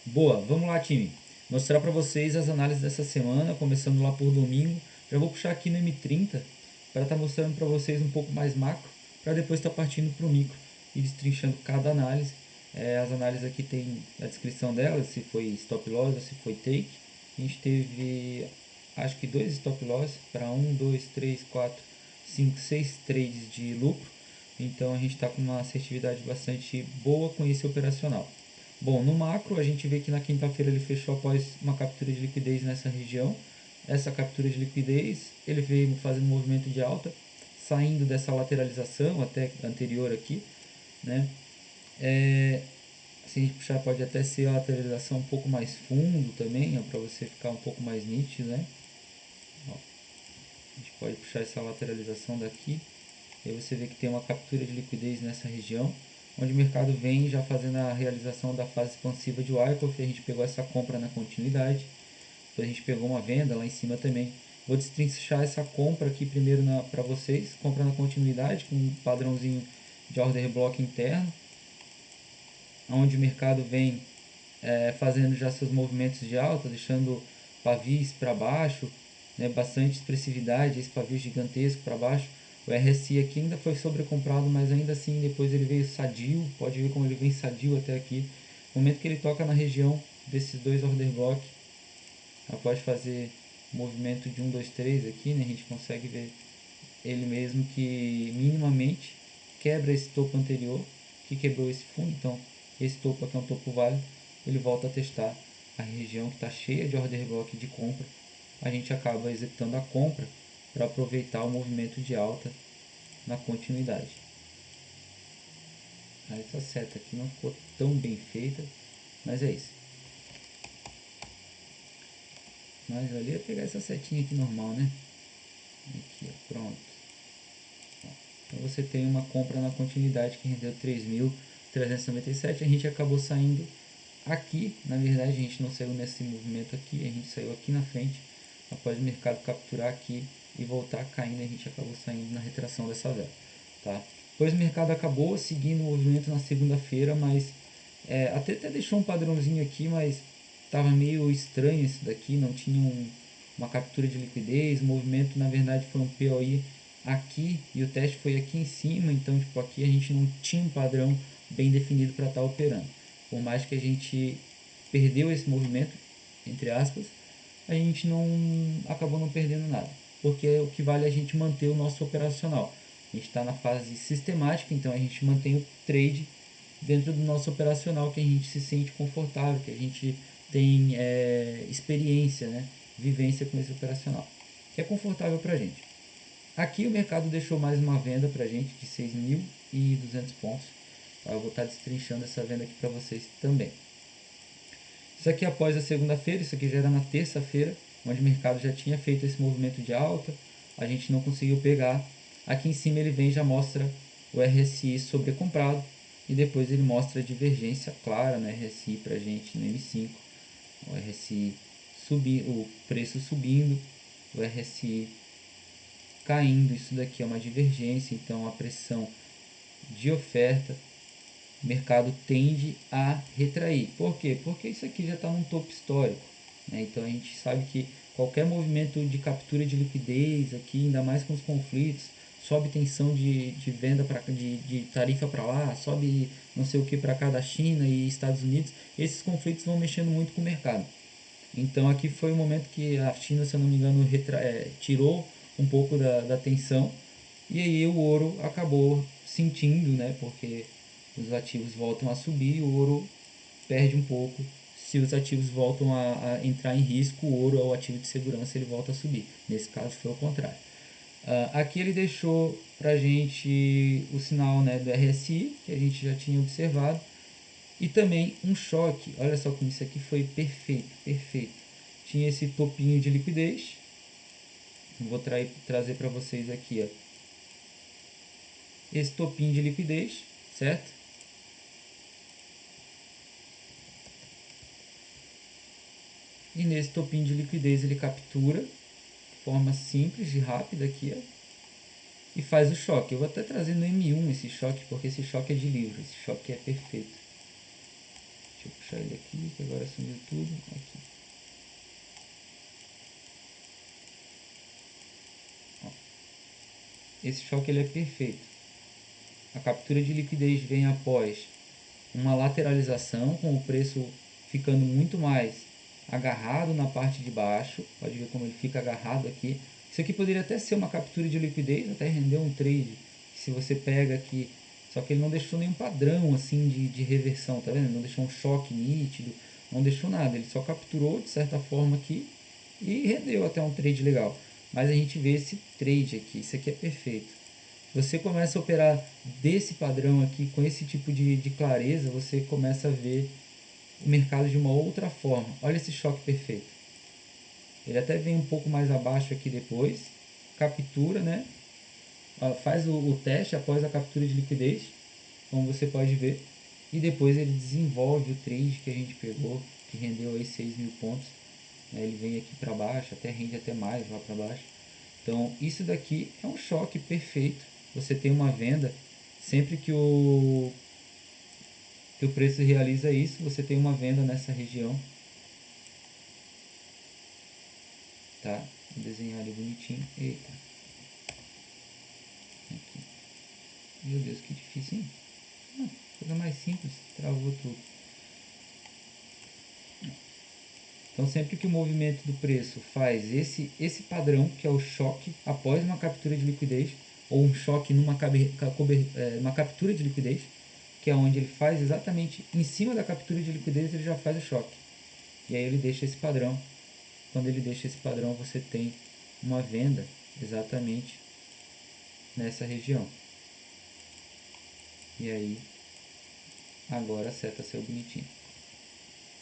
Boa, vamos lá, time. Mostrar para vocês as análises dessa semana, começando lá por domingo. Já vou puxar aqui no M30 para estar mostrando para vocês um pouco mais macro, para depois estar partindo para o micro e destrinchando cada análise. As análises aqui tem a descrição delas, se foi stop loss ou se foi take. A gente teve, acho que dois stop loss para 1, 2, 3, 4, 5, 6 trades de lucro. Então a gente está com uma assertividade bastante boa com esse operacional. Bom, no macro a gente vê que na quinta-feira ele fechou após uma captura de liquidez nessa região. Essa captura de liquidez ele veio fazendo um movimento de alta, saindo dessa lateralização até anterior aqui, né? Se a gente puxar pode até ser a lateralização um pouco mais fundo também, para você ficar um pouco mais nítido, né? Ó, a gente pode puxar essa lateralização daqui. E aí você vê que tem uma captura de liquidez nessa região, onde o mercado vem já fazendo a realização da fase expansiva de Wyckoff. A gente pegou essa compra na continuidade, depois a gente pegou uma venda lá em cima também. Vou destrinchar essa compra aqui primeiro para vocês, compra na continuidade com um padrãozinho de order block interno, onde o mercado vem fazendo já seus movimentos de alta, deixando pavis para baixo, né, bastante expressividade, esse pavio gigantesco para baixo. O RSI aqui ainda foi sobrecomprado, mas ainda assim depois ele veio sadio, pode ver como ele vem sadio até aqui. No momento que ele toca na região desses dois order block, após fazer movimento de 1, 2, 3 aqui, né, a gente consegue ver ele mesmo que minimamente quebra esse topo anterior, que quebrou esse fundo. Então esse topo aqui é um topo válido, ele volta a testar a região que está cheia de order block de compra. A gente acaba executando a compra para aproveitar o movimento de alta na continuidade. Essa seta aqui não ficou tão bem feita, mas é isso. Mas ali é pegar essa setinha aqui normal, né? Aqui, ó, pronto. Então você tem uma compra na continuidade que rendeu 3.397. A gente acabou saindo aqui, na verdade a gente não saiu nesse movimento aqui, a gente saiu aqui na frente, após o mercado capturar aqui e voltar caindo, a gente acabou saindo na retração dessa vela, tá? Depois o mercado acabou seguindo o movimento na segunda-feira, mas até deixou um padrãozinho aqui, mas estava meio estranho isso daqui, não tinha uma captura de liquidez, o movimento na verdade foi um POI aqui e o teste foi aqui em cima, então tipo, aqui a gente não tinha um padrão bem definido para estar operando. Por mais que a gente perdeu esse movimento, entre aspas, a gente não acabou não perdendo nada, porque o que vale é a gente manter o nosso operacional. A gente está na fase sistemática, então a gente mantém o trade dentro do nosso operacional, que a gente se sente confortável, que a gente tem experiência, né? Vivência com esse operacional, que é confortável para a gente. Aqui o mercado deixou mais uma venda para a gente de 6.200 pontos. Eu vou estar destrinchando essa venda aqui para vocês também. Isso aqui após a segunda-feira, isso aqui já era na terça-feira, onde o mercado já tinha feito esse movimento de alta, a gente não conseguiu pegar. Aqui em cima ele vem e já mostra o RSI sobrecomprado e depois ele mostra a divergência clara no RSI para a gente no M5, o RSI subindo, o preço subindo, o RSI caindo. Isso daqui é uma divergência, então a pressão de oferta, o mercado tende a retrair. Por quê? Porque isso aqui já está num topo histórico, né? Então a gente sabe que qualquer movimento de captura de liquidez aqui, ainda mais com os conflitos, sobe tensão de venda de tarifa para lá, sobe não sei o que para cá da China e Estados Unidos, esses conflitos vão mexendo muito com o mercado. Então aqui foi o momento que a China, se eu não me engano, tirou um pouco da tensão, e aí o ouro acabou sentindo, né? Porque os ativos voltam a subir, o ouro perde um pouco. Se os ativos voltam a entrar em risco, o ouro é o ativo de segurança, ele volta a subir. Nesse caso foi o contrário. Aqui ele deixou pra gente o sinal, né, do RSI, que a gente já tinha observado, e também um choque. Olha só como isso aqui foi perfeito, perfeito. Tinha esse topinho de liquidez. Vou trazer para vocês aqui, ó, esse topinho de liquidez, certo? E nesse topinho de liquidez ele captura de forma simples e rápida aqui, ó, e faz o choque. Eu vou até trazer no M1 esse choque, porque esse choque é de livro, esse choque é perfeito. Deixa eu puxar ele aqui, que agora sumiu tudo. Aqui. Ó. Esse choque ele é perfeito. A captura de liquidez vem após uma lateralização, com o preço ficando muito mais agarrado na parte de baixo. Pode ver como ele fica agarrado aqui. Isso aqui poderia até ser uma captura de liquidez, até render um trade. Se você pega aqui, só que ele não deixou nenhum padrão assim de reversão, tá vendo? Não deixou um choque nítido, não deixou nada. Ele só capturou de certa forma aqui e rendeu até um trade legal. Mas a gente vê esse trade aqui, isso aqui é perfeito. Você começa a operar desse padrão aqui, com esse tipo de clareza, você começa a ver o mercado de uma outra forma. Olha esse choque perfeito. Ele até vem um pouco mais abaixo aqui depois, captura, né? Faz o teste após a captura de liquidez, como você pode ver, e depois ele desenvolve o trade que a gente pegou, que rendeu aí 6.000 pontos. Ele vem aqui para baixo, até rende até mais lá para baixo. Então isso daqui é um choque perfeito. Você tem uma venda, sempre que o preço realiza isso, você tem uma venda nessa região. Tá? Vou desenhar ali bonitinho. Eita. Aqui. Meu Deus, que difícil, hein? Coisa mais simples, travou tudo. Então sempre que o movimento do preço faz esse padrão, que é o choque após uma captura de liquidez, ou um choque numa uma captura de liquidez, que é onde ele faz exatamente em cima da captura de liquidez, ele já faz o choque. E aí ele deixa esse padrão. Quando ele deixa esse padrão, você tem uma venda exatamente nessa região. E aí agora a seta saiu bonitinho.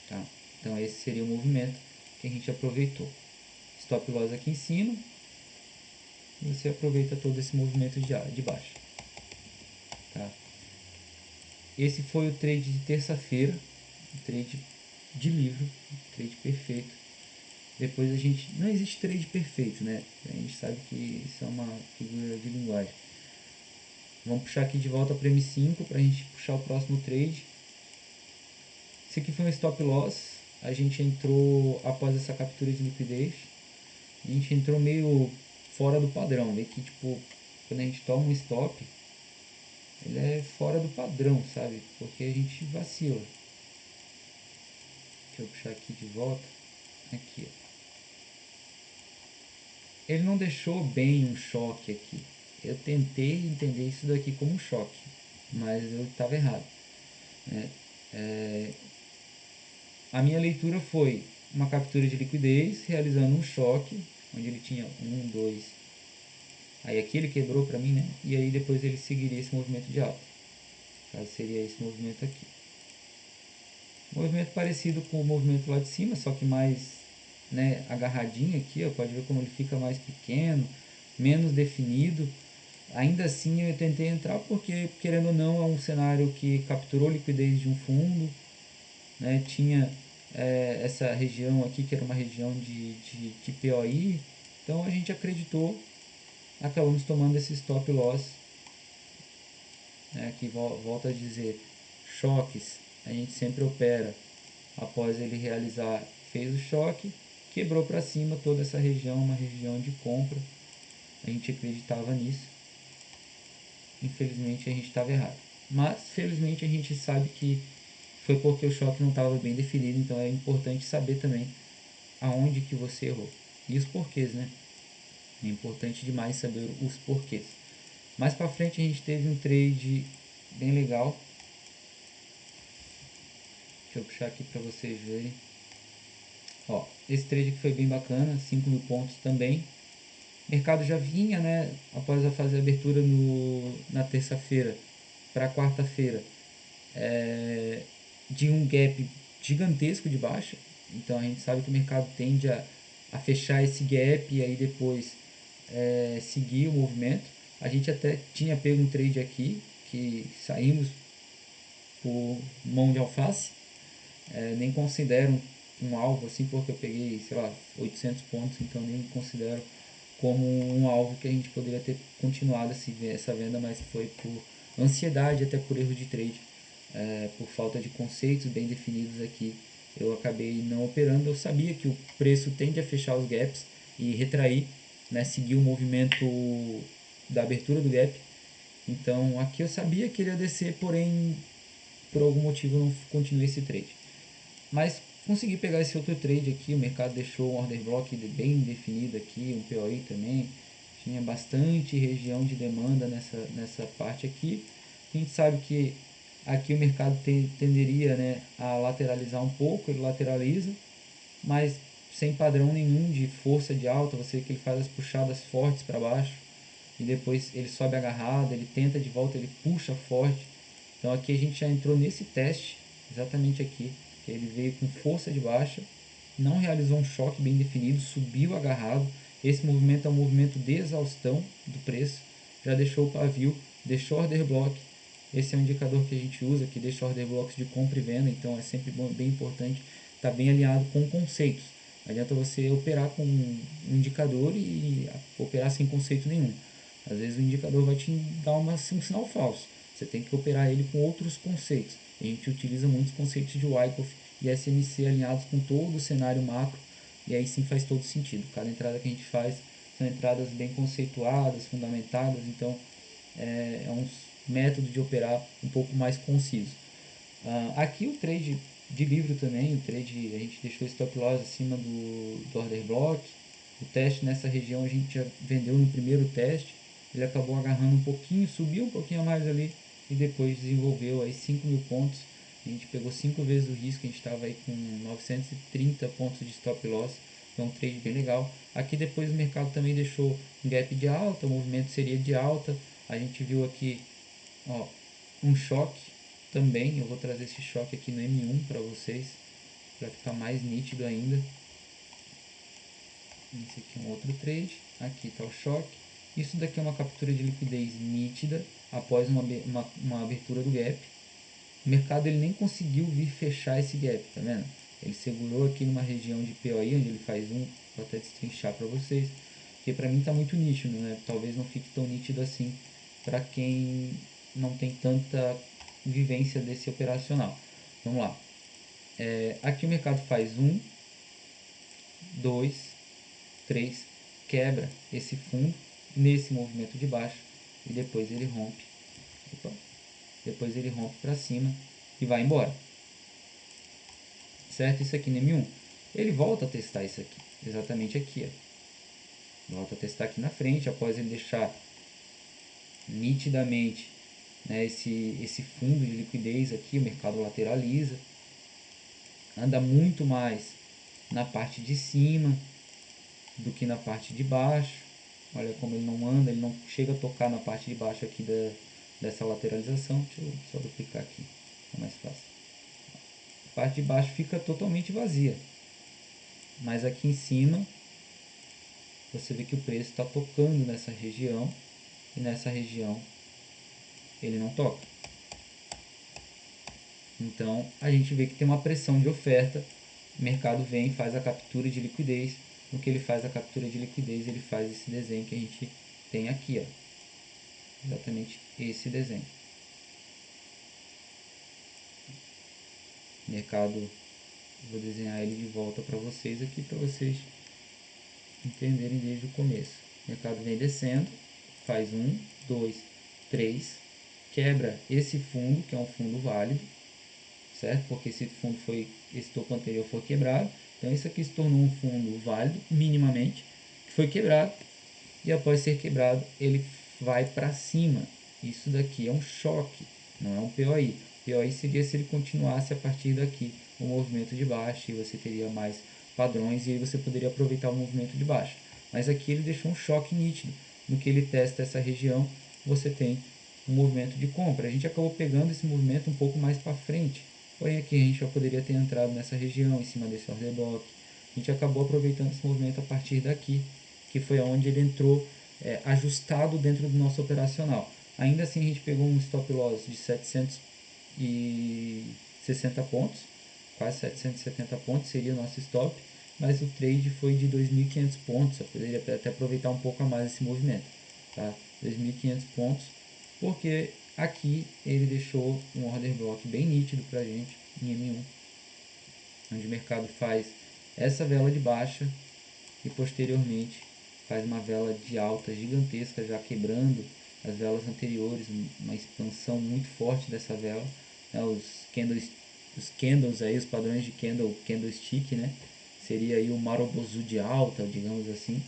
Tá? Então esse seria o movimento que a gente aproveitou. Stop loss aqui em cima. E você aproveita todo esse movimento de baixo. Tá? Esse foi o trade de terça-feira. Um trade de livro. Um trade perfeito. Depois a gente... Não existe trade perfeito, né? A gente sabe que isso é uma figura de linguagem. Vamos puxar aqui de volta para M5 para a gente puxar o próximo trade. Esse aqui foi um stop loss. A gente entrou após essa captura de liquidez. A gente entrou meio fora do padrão. Meio que tipo, quando a gente toma um stop, ele é fora do padrão, sabe? Porque a gente vacila. Deixa eu puxar aqui de volta. Aqui, ó. Ele não deixou bem um choque aqui. Eu tentei entender isso daqui como um choque, mas eu estava errado, né? A minha leitura foi uma captura de liquidez, realizando um choque, onde ele tinha 1, 2. Aí aqui ele quebrou para mim, né? E aí depois ele seguiria esse movimento de alta. Caso seria esse movimento aqui. Movimento parecido com o movimento lá de cima, só que mais, né, agarradinho aqui, ó. Pode ver como ele fica mais pequeno, menos definido. Ainda assim eu tentei entrar porque, querendo ou não, é um cenário que capturou liquidez de um fundo, né? Tinha essa região aqui que era uma região de POI, então a gente acreditou, acabamos tomando esse stop loss, né? Que volta a dizer, choques a gente sempre opera após ele realizar, fez o choque, quebrou para cima toda essa região, uma região de compra, a gente acreditava nisso. Infelizmente a gente estava errado, mas felizmente a gente sabe que foi porque o choque não estava bem definido, então é importante saber também aonde que você errou e os porquês, né? É importante demais saber os porquês. Mais para frente a gente teve um trade bem legal. Deixa eu puxar aqui para vocês verem. Ó, esse trade aqui foi bem bacana, 5.000 pontos também. O mercado já vinha, né, após a fazer a abertura na terça-feira para quarta-feira, de um gap gigantesco de baixa. Então a gente sabe que o mercado tende a fechar esse gap e aí depois seguir o movimento. A gente até tinha pego um trade aqui, que saímos por mão de alface. Nem considero um alvo assim, porque eu peguei, sei lá, 800 pontos, então nem considero como um alvo que a gente poderia ter continuado essa venda, mas foi por ansiedade, até por erro de trade. por falta de conceitos bem definidos aqui, eu acabei não operando. Eu sabia que o preço tende a fechar os gaps e retrair, né, seguir o movimento da abertura do gap. Então aqui eu sabia que ele ia descer, porém por algum motivo eu não continuei esse trade. Mas consegui pegar esse outro trade aqui, o mercado deixou um order block bem definido aqui, um POI também. Tinha bastante região de demanda nessa parte aqui. A gente sabe que aqui o mercado tenderia, né, a lateralizar um pouco, ele lateraliza, mas sem padrão nenhum de força de alta. Você vê que ele faz as puxadas fortes para baixo e depois ele sobe agarrado, ele tenta de volta, ele puxa forte. Então aqui a gente já entrou nesse teste, exatamente aqui, que ele veio com força de baixa, não realizou um choque bem definido, subiu agarrado. Esse movimento é um movimento de exaustão do preço, já deixou o pavio, deixou order block. Esse é um indicador que a gente usa, que deixa order blocks de compra e venda, então é sempre bem importante estar bem alinhado com conceitos. Não adianta você operar com um indicador e operar sem conceito nenhum. Às vezes o indicador vai te dar um sinal falso. Você tem que operar ele com outros conceitos. A gente utiliza muitos conceitos de Wyckoff e SMC alinhados com todo o cenário macro, e aí sim faz todo sentido. Cada entrada que a gente faz são entradas bem conceituadas, fundamentadas, então é um método de operar um pouco mais conciso. Aqui o trade de livro também, o trade a gente deixou o stop loss acima do order block. O teste nessa região a gente já vendeu no primeiro teste, ele acabou agarrando um pouquinho, subiu um pouquinho a mais ali e depois desenvolveu aí 5.000 pontos. A gente pegou 5 vezes o risco, a gente estava aí com 930 pontos de stop loss, então um trade bem legal. Aqui depois o mercado também deixou um gap de alta, o movimento seria de alta. A gente viu aqui, ó, um choque também. Eu vou trazer esse choque aqui no M1 para vocês, para ficar mais nítido ainda. Esse aqui é um outro trade, aqui está o choque. Isso daqui é uma captura de liquidez nítida após uma abertura do gap. O mercado ele nem conseguiu vir fechar esse gap, tá vendo? Ele segurou aqui numa região de POI, onde ele faz um, vou até destrinchar para vocês, porque para mim está muito nítido, né? Talvez não fique tão nítido assim para quem não tem tanta vivência desse operacional. Vamos lá. Aqui o mercado faz um, dois, 3, quebra esse fundo nesse movimento de baixo e depois ele rompe. Opa, depois ele rompe para cima e vai embora. Certo? Isso aqui no M1. Ele volta a testar isso aqui, exatamente aqui. Ó. Volta a testar aqui na frente, após ele deixar nitidamente, né, esse fundo de liquidez aqui, o mercado lateraliza, anda muito mais na parte de cima do que na parte de baixo. Olha como ele não anda, ele não chega a tocar na parte de baixo aqui dessa lateralização. Deixa eu só duplicar aqui, é mais fácil. A parte de baixo fica totalmente vazia, mas aqui em cima você vê que o preço está tocando nessa região e nessa região ele não toca. Então a gente vê que tem uma pressão de oferta, o mercado vem e faz a captura de liquidez. No que ele faz a captura de liquidez, ele faz esse desenho que a gente tem aqui, ó. Exatamente esse desenho. Mercado, vou desenhar ele de volta para vocês aqui, para vocês entenderem desde o começo. O mercado vem descendo, faz 1, 2, 3, quebra esse fundo, que é um fundo válido, certo? Porque esse fundo foi, esse topo anterior foi quebrado, então isso aqui se tornou um fundo válido, minimamente, que foi quebrado, e após ser quebrado, ele vai para cima. Isso daqui é um choque, não é um POI. POI seria se ele continuasse a partir daqui o movimento de baixo, e você teria mais padrões, e aí você poderia aproveitar o movimento de baixo. Mas aqui ele deixou um choque nítido. No que ele testa essa região, você tem um movimento de compra. A gente acabou pegando esse movimento um pouco mais para frente. Porém aqui a gente já poderia ter entrado nessa região, em cima desse order block. A gente acabou aproveitando esse movimento a partir daqui, que foi onde ele entrou ajustado dentro do nosso operacional. Ainda assim a gente pegou um stop loss de 760 pontos, quase 770 pontos seria o nosso stop, mas o trade foi de 2.500 pontos. Eu poderia até aproveitar um pouco a mais esse movimento, tá? 2.500 pontos, porque Aqui ele deixou um order block bem nítido para a gente em M1, onde o mercado faz essa vela de baixa e posteriormente faz uma vela de alta gigantesca, já quebrando as velas anteriores, uma expansão muito forte dessa vela, né? Os candles aí, os padrões de candlestick, né? Seria aí o Marubozu de alta, digamos assim,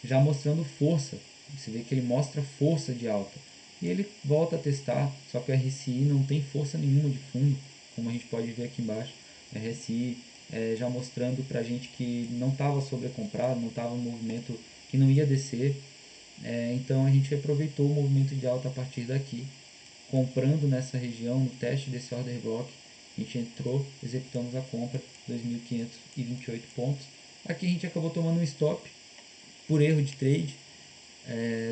já mostrando força. Você vê que ele mostra força de alta. E ele volta a testar, só que o RSI não tem força nenhuma de fundo, como a gente pode ver aqui embaixo. O RSI já mostrando pra gente que não estava sobrecomprado, não estava um movimento que não ia descer. Então a gente aproveitou o movimento de alta a partir daqui, comprando nessa região, no teste desse order block. A gente entrou, executamos a compra, 2.528 pontos. Aqui a gente acabou tomando um stop por erro de trade.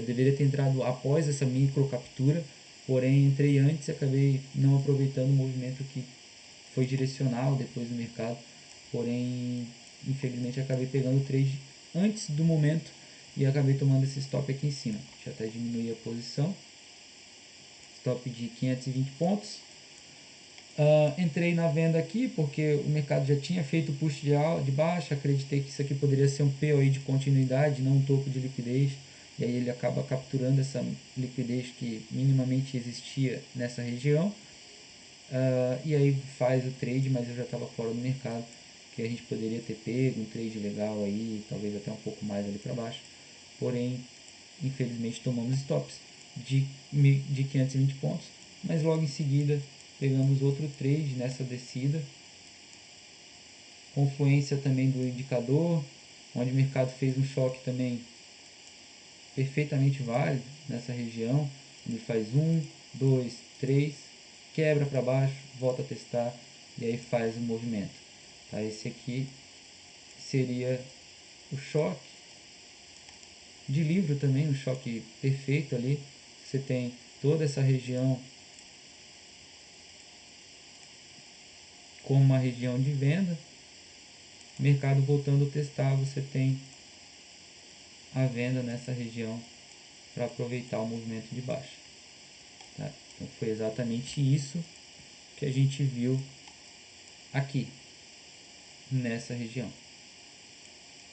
Deveria ter entrado após essa micro captura, porém entrei antes e acabei não aproveitando o movimento que foi direcional depois do mercado, porém infelizmente acabei pegando o trade antes do momento e acabei tomando esse stop aqui em cima. Deixa eu até diminuir a posição, stop de 520 pontos. Entrei na venda aqui porque o mercado já tinha feito push de baixa, acreditei que isso aqui poderia ser um POI de continuidade, não um topo de liquidez, e aí ele acaba capturando essa liquidez que minimamente existia nessa região, e aí faz o trade, mas eu já estava fora do mercado, que a gente poderia ter pego um trade legal aí, talvez até um pouco mais ali para baixo, porém infelizmente tomamos stops de 520 pontos, mas logo em seguida pegamos outro trade nessa descida, confluência também do indicador, onde o mercado fez um choque também perfeitamente válido nessa região, ele faz 1, 2, 3, quebra para baixo, volta a testar e aí faz o movimento. Tá? Esse aqui seria o choque de livro também, um choque perfeito ali. Você tem toda essa região como uma região de venda, mercado voltando a testar, você tem a venda nessa região para aproveitar o movimento de baixa. Tá? Então foi exatamente isso que a gente viu aqui, nessa região.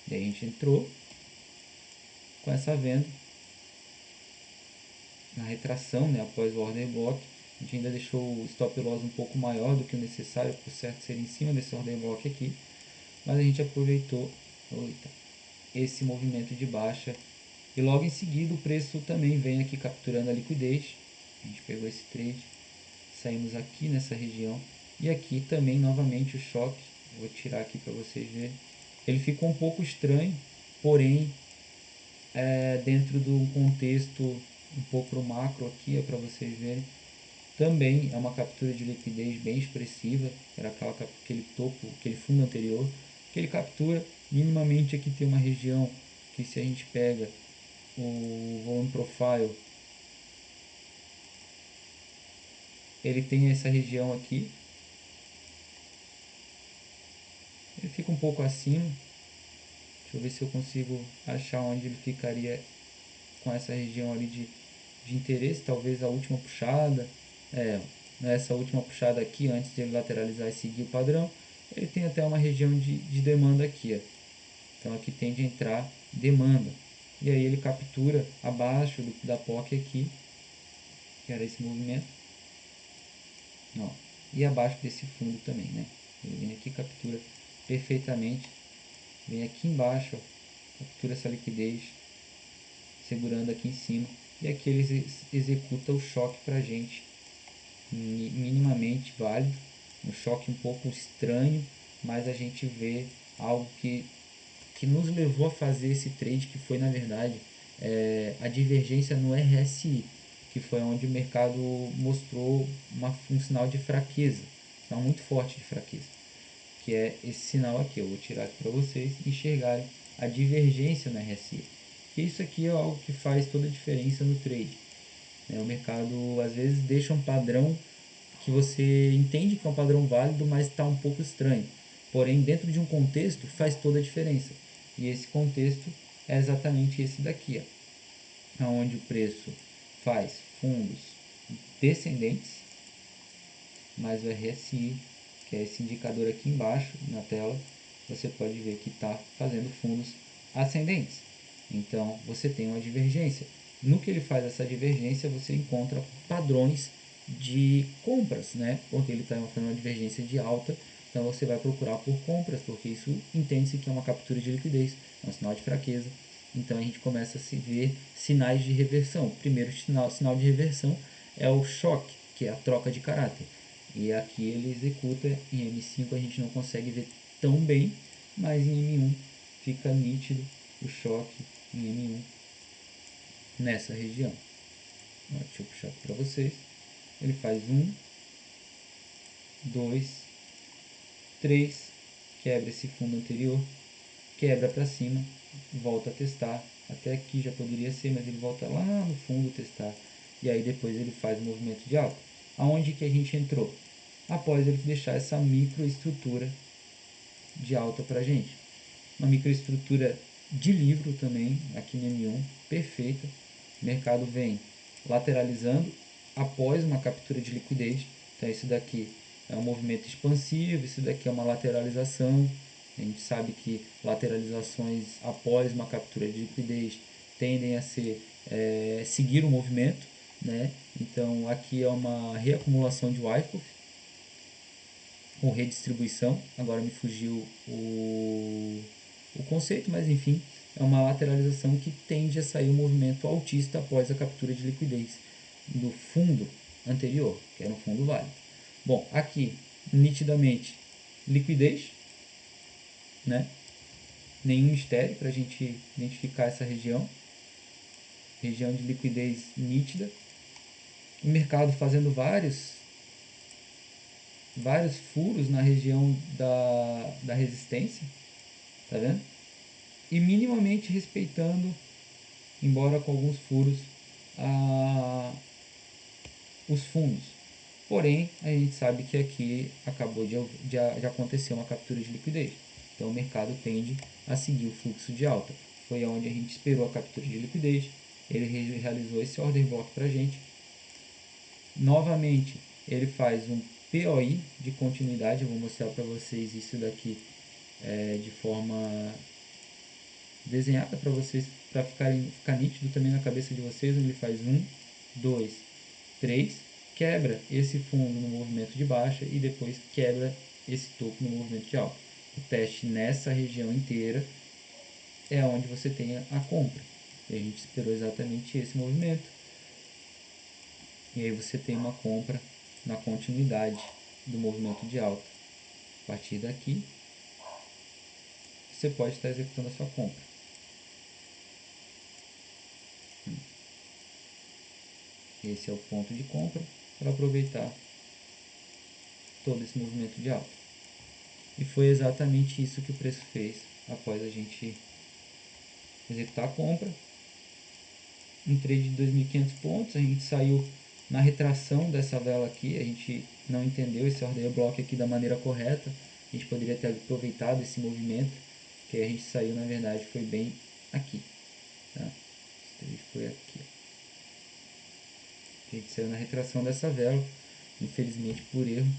E aí a gente entrou com essa venda na retração, né, após o order block. A gente ainda deixou o stop loss um pouco maior do que o necessário, por certo ser em cima desse order block aqui, mas a gente aproveitou esse movimento de baixa e logo em seguida o preço também vem aqui capturando a liquidez. A gente pegou esse trade, saímos aqui nessa região e aqui também novamente o choque. Vou tirar aqui para vocês verem. Ele ficou um pouco estranho, porém dentro do contexto um pouco macro aqui, para vocês verem, também é uma captura de liquidez bem expressiva. Era aquele topo, aquele fundo anterior que ele captura. Minimamente aqui tem uma região que, se a gente pega o volume profile, ele tem essa região aqui, ele fica um pouco acima. Deixa eu ver se eu consigo achar onde ele ficaria com essa região ali de interesse, talvez a última puxada, nessa última puxada aqui, antes de ele lateralizar e seguir o padrão, ele tem até uma região de demanda aqui, ó. Então aqui tende a entrar demanda, e aí ele captura abaixo da POC aqui, que era esse movimento, ó, e abaixo desse fundo também, né? Ele vem aqui, captura perfeitamente, vem aqui embaixo, ó, captura essa liquidez, segurando aqui em cima, e aqui ele executa o choque para a gente, minimamente válido, um choque um pouco estranho, mas a gente vê algo que nos levou a fazer esse trade, que foi na verdade a divergência no RSI, que foi onde o mercado mostrou um sinal de fraqueza, um sinal muito forte de fraqueza, que é esse sinal aqui. Eu vou tirar aqui para vocês enxergarem a divergência no RSI. E isso aqui é algo que faz toda a diferença no trade. O mercado às vezes deixa um padrão que você entende que é um padrão válido, mas está um pouco estranho. Porém, dentro de um contexto, faz toda a diferença. E esse contexto é exatamente esse daqui, ó, onde o preço faz fundos descendentes, mais o RSI, que é esse indicador aqui embaixo na tela, você pode ver que está fazendo fundos ascendentes. Então você tem uma divergência. No que ele faz essa divergência, você encontra padrões de compras, né? Porque ele está mostrando uma divergência de alta, então você vai procurar por compras, porque isso entende-se que é uma captura de liquidez, é um sinal de fraqueza. Então a gente começa a se ver sinais de reversão. O primeiro sinal de reversão é o choque, que é a troca de caráter. E aqui ele executa em M5, a gente não consegue ver tão bem, mas em M1 fica nítido o choque em M1 nessa região. Deixa eu puxar aqui para vocês. Ele faz 1, 2, 3, quebra esse fundo anterior, quebra para cima, volta a testar. Até aqui já poderia ser, mas ele volta lá no fundo testar. E aí depois ele faz o movimento de alta. Aonde que a gente entrou? Após ele deixar essa microestrutura de alta para a gente. Uma microestrutura de livro também, aqui no M1, perfeita. O mercado vem lateralizando após uma captura de liquidez. Então isso daqui é um movimento expansivo, isso daqui é uma lateralização. A gente sabe que lateralizações após uma captura de liquidez tendem a seguir o movimento, né? Então aqui é uma reacumulação de Wyckoff com redistribuição. Agora me fugiu o conceito, mas enfim, é uma lateralização que tende a sair um movimento altista após a captura de liquidez do fundo anterior, que era um fundo válido. Bom, aqui, nitidamente, liquidez, né? Nenhum mistério para a gente identificar essa região de liquidez nítida. O mercado fazendo vários furos na região da resistência, tá vendo? E minimamente respeitando, embora com alguns furos, os fundos. Porém, a gente sabe que aqui acabou de acontecer uma captura de liquidez. Então o mercado tende a seguir o fluxo de alta. Foi onde a gente esperou a captura de liquidez. Ele realizou esse order block para a gente. Novamente, ele faz um POI de continuidade. Eu vou mostrar para vocês isso daqui de forma desenhada para vocês, para ficar nítido também na cabeça de vocês. Ele faz 1, 2, 3, quebra esse fundo no movimento de baixa e depois quebra esse topo no movimento de alta. O teste nessa região inteira é onde você tem a compra. E a gente esperou exatamente esse movimento. E aí você tem uma compra na continuidade do movimento de alta. A partir daqui, você pode estar executando a sua compra. Esse é o ponto de compra para aproveitar todo esse movimento de alta. E foi exatamente isso que o preço fez após a gente executar a compra. Um trade de 2.500 pontos, a gente saiu na retração dessa vela aqui, a gente não entendeu esse order block aqui da maneira correta, a gente poderia ter aproveitado esse movimento, que a gente saiu, na verdade, foi bem aqui. Tá? Esse trade foi aqui. A gente saiu na retração dessa vela, infelizmente por erro,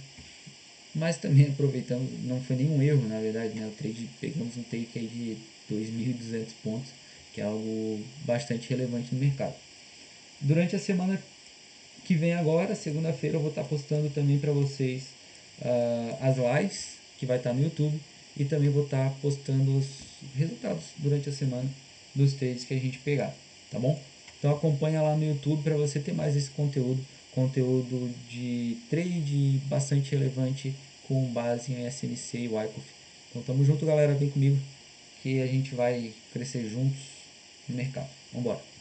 mas também aproveitamos, não foi nenhum erro na verdade, né? O trade, pegamos um take aí de 2.200 pontos, que é algo bastante relevante no mercado. Durante a semana que vem agora, segunda-feira, eu vou estar postando também para vocês as lives, que vai estar no YouTube, e também vou estar postando os resultados durante a semana dos trades que a gente pegar, tá bom? Então acompanha lá no YouTube para você ter mais esse conteúdo de trade bastante relevante com base em SNC e Wyckoff. Então tamo junto, galera, vem comigo que a gente vai crescer juntos no mercado. Vambora!